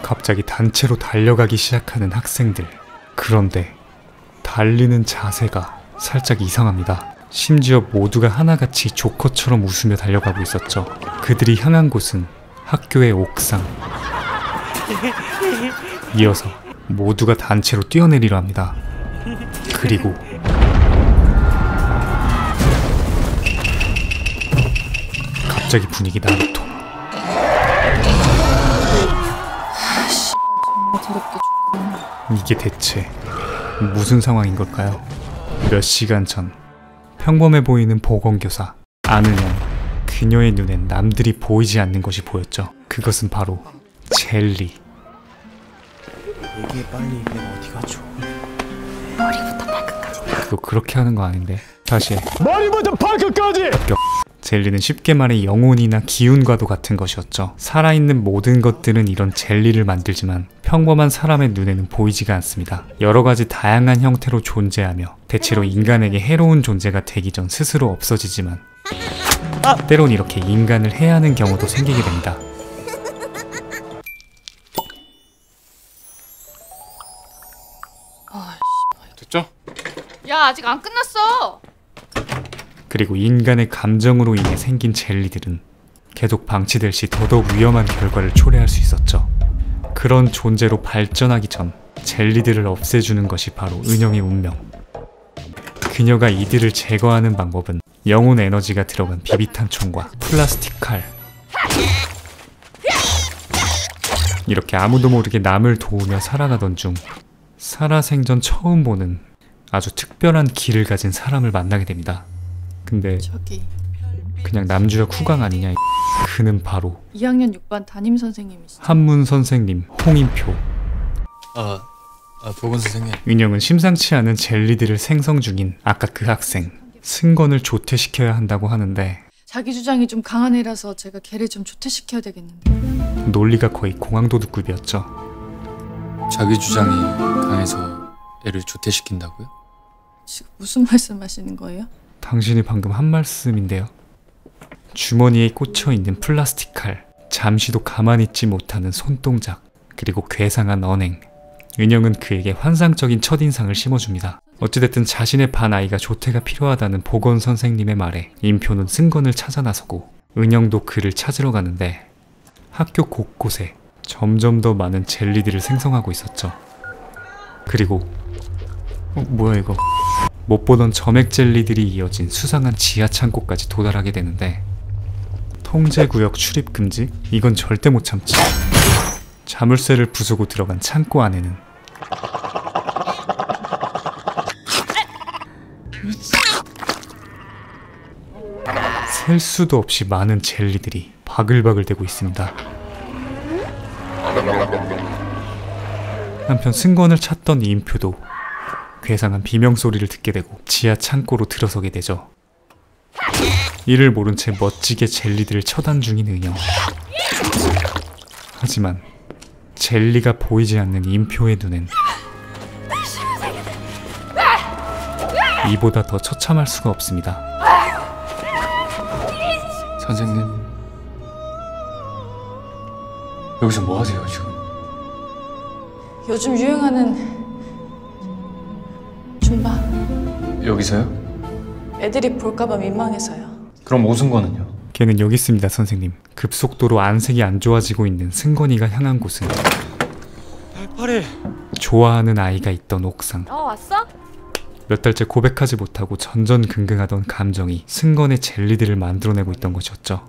갑자기 단체로 달려가기 시작하는 학생들. 그런데 달리는 자세가 살짝 이상합니다. 심지어 모두가 하나같이 조커처럼 웃으며 달려가고 있었죠. 그들이 향한 곳은 학교의 옥상. 이어서 모두가 단체로 뛰어내리려 합니다. 그리고 갑자기 분위기 나루토. 이게 대체 무슨 상황인 걸까요? 몇 시간 전 평범해 보이는 보건교사 안은영. 그녀의 눈엔 남들이 보이지 않는 것이 보였죠. 그것은 바로 젤리. 이게 빨리 내가 어디 가죠? 머리부터 발끝까지. 그거 그렇게 하는 거 아닌데. 다시 해. 머리부터 발끝까지! 젤리는 쉽게 말해 영혼이나 기운과도 같은 것이었죠. 살아있는 모든 것들은 이런 젤리를 만들지만 평범한 사람의 눈에는 보이지가 않습니다. 여러가지 다양한 형태로 존재하며 대체로 인간에게 해로운 존재가 되기 전 스스로 없어지지만 때론 이렇게 인간을 해하는 경우도 생기게 됩니다. 됐죠? 야, 아직 안 끝났어. 그리고 인간의 감정으로 인해 생긴 젤리들은 계속 방치될 시 더더욱 위험한 결과를 초래할 수 있었죠. 그런 존재로 발전하기 전 젤리들을 없애주는 것이 바로 은영의 운명. 그녀가 이들을 제거하는 방법은 영혼 에너지가 들어간 비비탄 총과 플라스틱 칼. 이렇게 아무도 모르게 남을 도우며 살아가던 중 살아생전 처음 보는 아주 특별한 기를 가진 사람을 만나게 됩니다. 근데 저기 그냥 남주혁 후광 아니냐. 그는 바로 2학년 6반 담임 선생님이시죠. 한문 선생님 홍인표. 보건 선생님. 은영은 심상치 않은 젤리들을 생성 중인 아까 그 학생 승건을 조퇴시켜야 한다고 하는데 자기 주장이 좀 강한 애라서 제가 걔를 좀 조퇴시켜야 되겠는데. 논리가 거의 공항도둑급이었죠. 자기 주장이 강해서 애를 조퇴시킨다고요? 지금 무슨 말씀하시는 거예요? 당신이 방금 한 말씀인데요. 주머니에 꽂혀있는 플라스틱 칼, 잠시도 가만히 있지 못하는 손동작, 그리고 괴상한 언행. 은영은 그에게 환상적인 첫인상을 심어줍니다. 어찌됐든 자신의 반 아이가 조퇴가 필요하다는 보건 선생님의 말에 인표는 승건을 찾아 나서고 은영도 그를 찾으러 가는데 학교 곳곳에 점점 더 많은 젤리들을 생성하고 있었죠. 그리고 뭐야 이거. 못 보던 점액 젤리들이 이어진 수상한 지하 창고까지 도달하게 되는데 통제구역 출입 금지? 이건 절대 못 참지. 자물쇠를 부수고 들어간 창고 안에는 셀 수도 없이 많은 젤리들이 바글바글 대고 있습니다. 한편 승건을 찾던 이인표도 괴상한 비명소리를 듣게 되고 지하 창고로 들어서게 되죠. 이를 모른 채 멋지게 젤리들을 처단 중인 은영. 하지만 젤리가 보이지 않는 인표의 눈엔 이보다 더 처참할 수가 없습니다. 선생님, 여기서 뭐 하세요 지금? 요즘 유행하는 줌바. 여기서요? 애들이 볼까봐 민망해서요. 그럼 오승건은요? 걔는 여기 있습니다 선생님. 급속도로 안색이 안 좋아지고 있는 승건이가 향한 곳은 팔이. 좋아하는 아이가 있던 옥상. 왔어? 몇 달째 고백하지 못하고 전전긍긍하던 감정이 승건의 젤리들을 만들어내고 있던 것이었죠.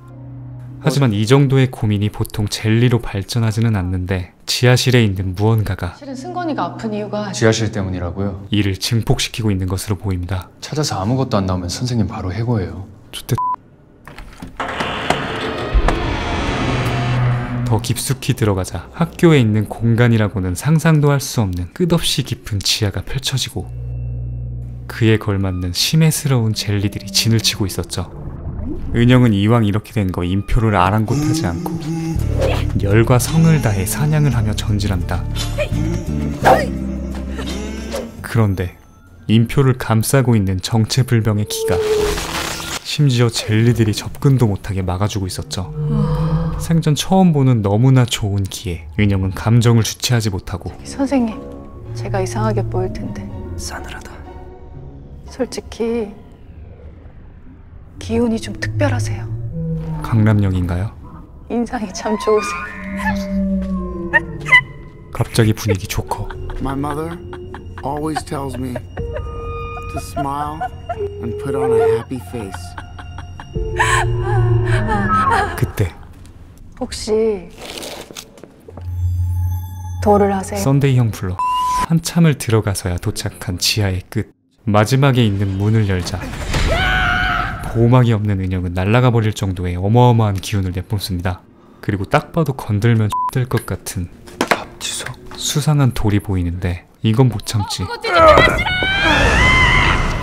하지만 이 정도의 고민이 보통 젤리로 발전하지는 않는데 지하실에 있는 무언가가 실은 승건이가 아픈 이유가 지하실 때문이라고요? 이를 증폭시키고 있는 것으로 보입니다. 찾아서 아무것도 안 나오면 선생님 바로 해고해요. 좋대. 더 깊숙이 들어가자 학교에 있는 공간이라고는 상상도 할 수 없는 끝없이 깊은 지하가 펼쳐지고 그에 걸맞는 심해스러운 젤리들이 진을 치고 있었죠. 은영은 이왕 이렇게 된 거 인표를 아랑곳하지 않고 열과 성을 다해 사냥을 하며 전진합니다. 그런데 인표를 감싸고 있는 정체불명의 기가 심지어 젤리들이 접근도 못하게 막아주고 있었죠. 생전 처음 보는 너무나 좋은 기회. 은영은 감정을 주체하지 못하고 선생님, 제가 이상하게 보일 텐데 싸늘하다. 솔직히 기운이 좀 특별하세요. 강남역인가요? 인상이 참 좋으세요. 갑자기 분위기 좋고 My mother always tells me to smile and put on a happy face. 그때 혹시 도를 하세요? 썬데이 형 불러 한참을 들어가서야 도착한 지하의 끝. 마지막에 있는 문을 열자 보호막이 없는 은영은 날아가 버릴 정도의 어마어마한 기운을 내뿜습니다. 그리고 딱 봐도 건들면 뜰 것 같은 박지석. 수상한 돌이 보이는데 이건 못 참지.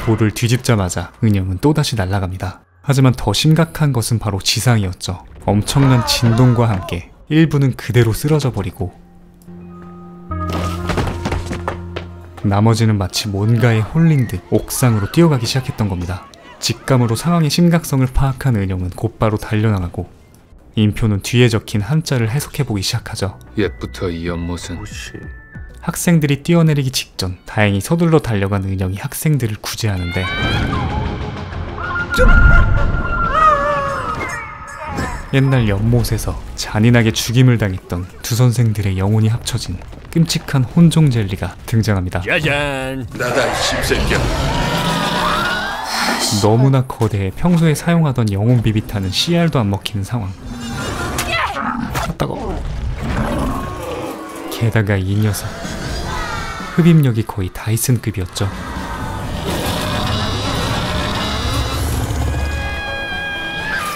돌을 뒤집자마자 은영은 또다시 날아갑니다. 하지만 더 심각한 것은 바로 지상이었죠. 엄청난 진동과 함께 일부는 그대로 쓰러져 버리고 나머지는 마치 뭔가에 홀린 듯 옥상으로 뛰어가기 시작했던 겁니다. 직감으로 상황의 심각성을 파악한 은영은 곧바로 달려나가고 인표는 뒤에 적힌 한자를 해석해보기 시작하죠. 옛부터 이 연못은 학생들이 뛰어내리기 직전 다행히 서둘러 달려간 은영이 학생들을 구제하는데 옛날 연못에서 잔인하게 죽임을 당했던 두 선생들의 영혼이 합쳐진 끔찍한 혼종 젤리가 등장합니다. 짜잔! 나다 씹새끼야. 너무나 거대해 평소에 사용하던 영혼 비비탄은 CR도 안 먹히는 상황. 따가워. 게다가 이 녀석 흡입력이 거의 다이슨급이었죠.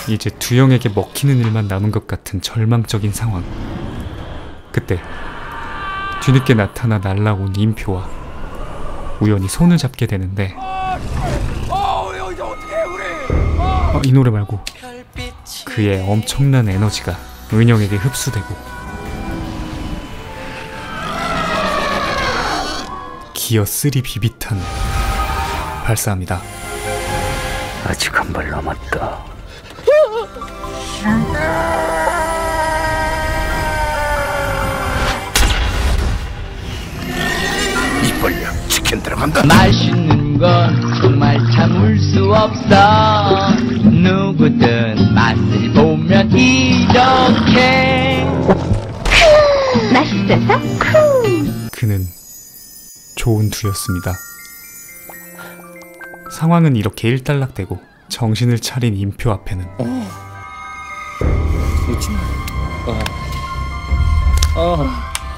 이제 두영에게 먹히는 일만 남은 것 같은 절망적인 상황. 그때 뒤늦게 나타나 날아온 인표와 우연히 손을 잡게 되는데 이 노래 말고 그의 엄청난 에너지가 은영에게 흡수되고 기어 3 비비탄을 발사합니다. 아직 한 발 남았다. 입 벌려. 치킨 들어간다. 맛있는 건 정말 참을 수 없어. 누구든 맛을 보면 이렇게 맛있어서 쿵. 그는 좋은 두였습니다. 상황은 이렇게 일단락되고 정신을 차린 인표 앞에는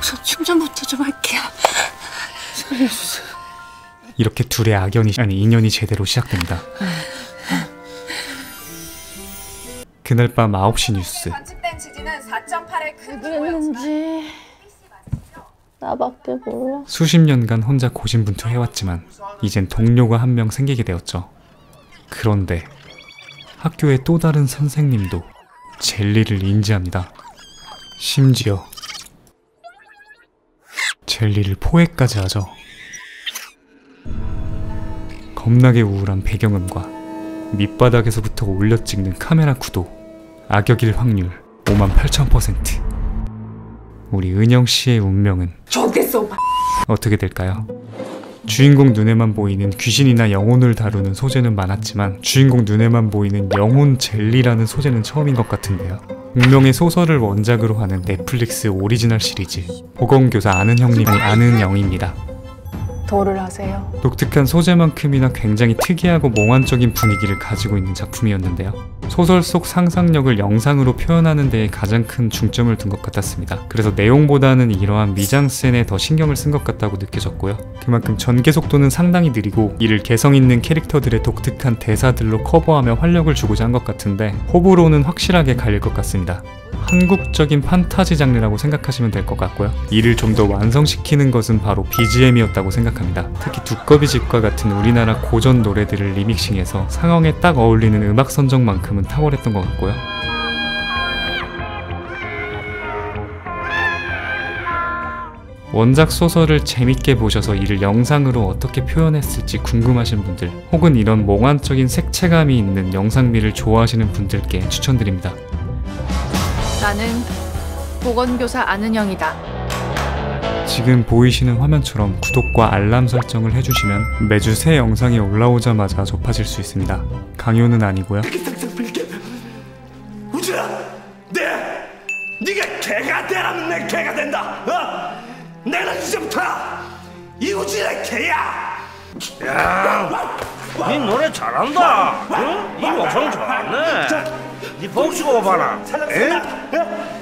저 춤 좀부터 좀 할게요. 이렇게 둘의 악연이 아니 인연이 제대로 시작됩니다. 그날 밤 9시 뉴스. 관측된 지진은 4.8의 큰 그랬는지 나밖에 몰라. 수십 년간 혼자 고군분투해왔지만 이젠 동료가 한 명 생기게 되었죠. 그런데 학교의 또 다른 선생님도 젤리를 인지합니다. 심지어 젤리를 포획까지 하죠. 겁나게 우울한 배경음과 밑바닥에서부터 올려 찍는 카메라 구도, 악역일 확률 58,000%. 우리 은영씨의 운명은 어떻게 될까요? 주인공 눈에만 보이는 귀신이나 영혼을 다루는 소재는 많았지만 주인공 눈에만 보이는 영혼 젤리라는 소재는 처음인 것 같은데요. 운명의 소설을 원작으로 하는 넷플릭스 오리지널 시리즈 보건교사 아는 형님이 아는 영입니다. 도를 하세요. 독특한 소재만큼이나 굉장히 특이하고 몽환적인 분위기를 가지고 있는 작품이었는데요. 소설 속 상상력을 영상으로 표현하는 데에 가장 큰 중점을 둔 것 같았습니다. 그래서 내용보다는 이러한 미장센에 더 신경을 쓴 것 같다고 느껴졌고요. 그만큼 전개 속도는 상당히 느리고 이를 개성 있는 캐릭터들의 독특한 대사들로 커버하며 활력을 주고자 한 것 같은데 호불호는 확실하게 갈릴 것 같습니다. 한국적인 판타지 장르라고 생각하시면 될 것 같고요. 이를 좀 더 완성시키는 것은 바로 BGM이었다고 생각합니다. 특히 두꺼비집과 같은 우리나라 고전 노래들을 리믹싱해서 상황에 딱 어울리는 음악 선정만큼은 탁월했던 것 같고요. 원작 소설을 재밌게 보셔서 이를 영상으로 어떻게 표현했을지 궁금하신 분들, 혹은 이런 몽환적인 색채감이 있는 영상미를 좋아하시는 분들께 추천드립니다. 나는 보건교사 안은영이다. 지금 보이시는 화면처럼 구독과 알람 설정을 해주시면 매주 새 영상이 올라오자마자 접하실 수 있습니다. 강요는 아니고요. 우진아, 네가 개가 되라면 내 개가 된다. 내는 이제부터 이우진의 개야. 야, 니 노래 잘한다. 응? 이 목소리 좋았네. 니 복수고 봐라.